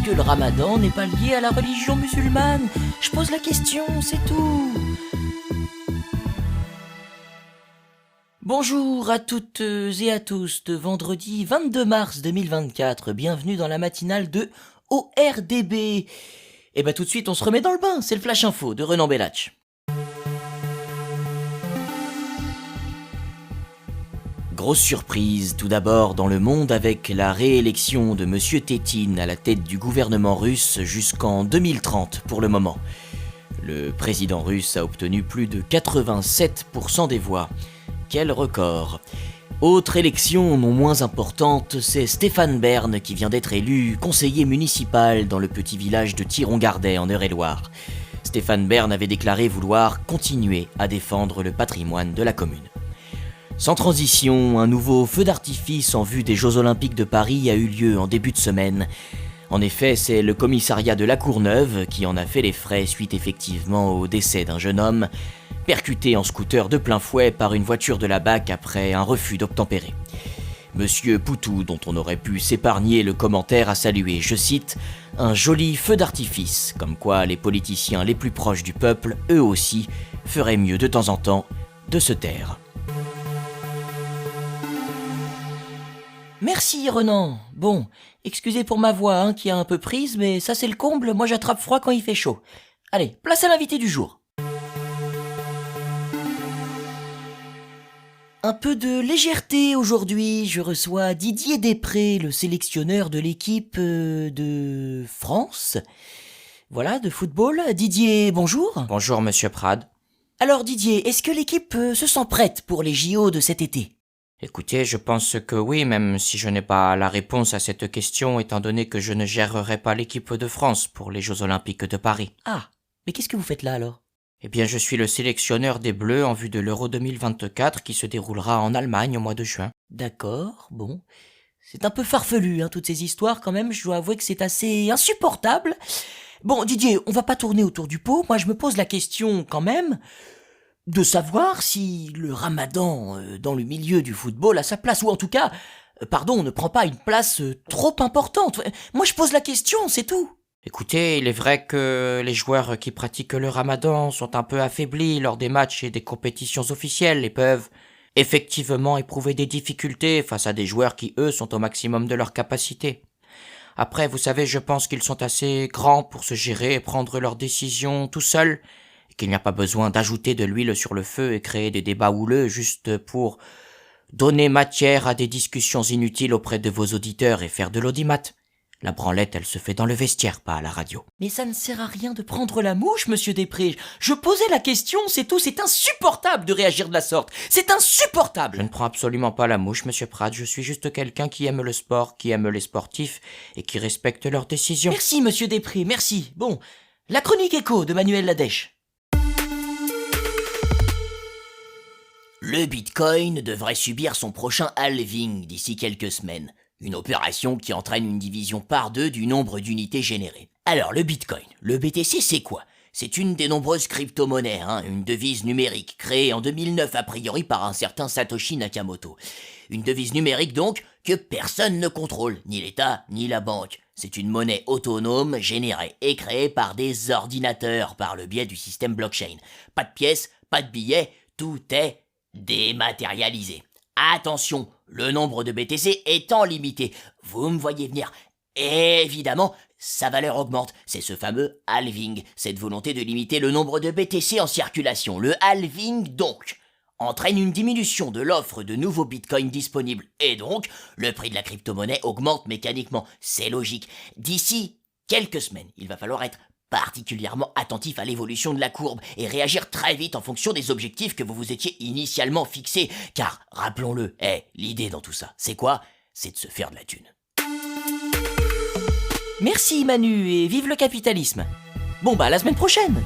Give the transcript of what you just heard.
que le ramadan n'est pas lié à la religion musulmane? Je pose la question, c'est tout. Bonjour à toutes et à tous de vendredi 22 mars 2024. Bienvenue dans la matinale de ORDB. Et tout de suite, on se remet dans le bain. C'est le Flash Info de Renan Bellach. Grosse surprise tout d'abord dans le monde avec la réélection de Monsieur Tétine à la tête du gouvernement russe jusqu'en 2030 pour le moment. Le président russe a obtenu plus de 87% des voix. Quel record! Autre élection non moins importante, c'est Stéphane Bern qui vient d'être élu conseiller municipal dans le petit village de Thiron-Gardet en Eure-et-Loir. Stéphane Bern avait déclaré vouloir continuer à défendre le patrimoine de la commune. Sans transition, un nouveau feu d'artifice en vue des Jeux Olympiques de Paris a eu lieu en début de semaine. En effet, c'est le commissariat de La Courneuve qui en a fait les frais suite effectivement au décès d'un jeune homme, percuté en scooter de plein fouet par une voiture de la BAC après un refus d'obtempérer. Monsieur Poutou, dont on aurait pu s'épargner le commentaire, a salué, je cite, « un joli feu d'artifice », comme quoi les politiciens les plus proches du peuple, eux aussi, feraient mieux de temps en temps de se taire. Merci Renan. Bon, excusez pour ma voix qui a un peu prise, mais ça c'est le comble, moi j'attrape froid quand il fait chaud. Allez, place à l'invité du jour. Un peu de légèreté aujourd'hui, je reçois Didier Després, le sélectionneur de l'équipe de France. Voilà, de football. Didier, bonjour. Bonjour Monsieur Prade. Alors Didier, est-ce que l'équipe se sent prête pour les JO de cet été ? Écoutez, je pense que oui, même si je n'ai pas la réponse à cette question, étant donné que je ne gérerai pas l'équipe de France pour les Jeux Olympiques de Paris. Ah, mais qu'est-ce que vous faites là alors ? Eh bien, je suis le sélectionneur des Bleus en vue de l'Euro 2024 qui se déroulera en Allemagne au mois de juin. D'accord, bon. C'est un peu farfelu, toutes ces histoires quand même, je dois avouer que c'est assez insupportable. Bon, Didier, on va pas tourner autour du pot, moi je me pose la question quand même de savoir si le ramadan dans le milieu du football a sa place, ou en tout cas, ne prend pas une place trop importante. Moi je pose la question, c'est tout. Écoutez, il est vrai que les joueurs qui pratiquent le ramadan sont un peu affaiblis lors des matchs et des compétitions officielles et peuvent effectivement éprouver des difficultés face à des joueurs qui, eux, sont au maximum de leur capacité. Après, vous savez, je pense qu'ils sont assez grands pour se gérer et prendre leurs décisions tout seuls, et qu'il n'y a pas besoin d'ajouter de l'huile sur le feu et créer des débats houleux juste pour donner matière à des discussions inutiles auprès de vos auditeurs et faire de l'audimat. La branlette, elle se fait dans le vestiaire, pas à la radio. Mais ça ne sert à rien de prendre la mouche, monsieur Després. Je posais la question, c'est tout. C'est insupportable de réagir de la sorte. C'est insupportable. Je ne prends absolument pas la mouche, monsieur Pratt. Je suis juste quelqu'un qui aime le sport, qui aime les sportifs et qui respecte leurs décisions. Merci, monsieur Després, merci. Bon, la chronique écho de Manuel Ladèche. Le Bitcoin devrait subir son prochain halving d'ici quelques semaines. Une opération qui entraîne une division par deux du nombre d'unités générées. Alors le Bitcoin, le BTC c'est quoi ? C'est une des nombreuses crypto-monnaies, une devise numérique créée en 2009 a priori par un certain Satoshi Nakamoto. Une devise numérique donc que personne ne contrôle, ni l'État ni la banque. C'est une monnaie autonome générée et créée par des ordinateurs par le biais du système blockchain. Pas de pièces, pas de billets, tout est dématérialisé. Attention, le nombre de BTC étant limité. Vous me voyez venir. Évidemment, sa valeur augmente. C'est ce fameux halving, cette volonté de limiter le nombre de BTC en circulation. Le halving, donc, entraîne une diminution de l'offre de nouveaux bitcoins disponibles. Et donc, le prix de la crypto-monnaie augmente mécaniquement. C'est logique. D'ici quelques semaines, il va falloir être particulièrement attentif à l'évolution de la courbe et réagir très vite en fonction des objectifs que vous vous étiez initialement fixés. Car, rappelons-le, l'idée dans tout ça, c'est quoi ? C'est de se faire de la thune. Merci Manu et vive le capitalisme. Bon la semaine prochaine.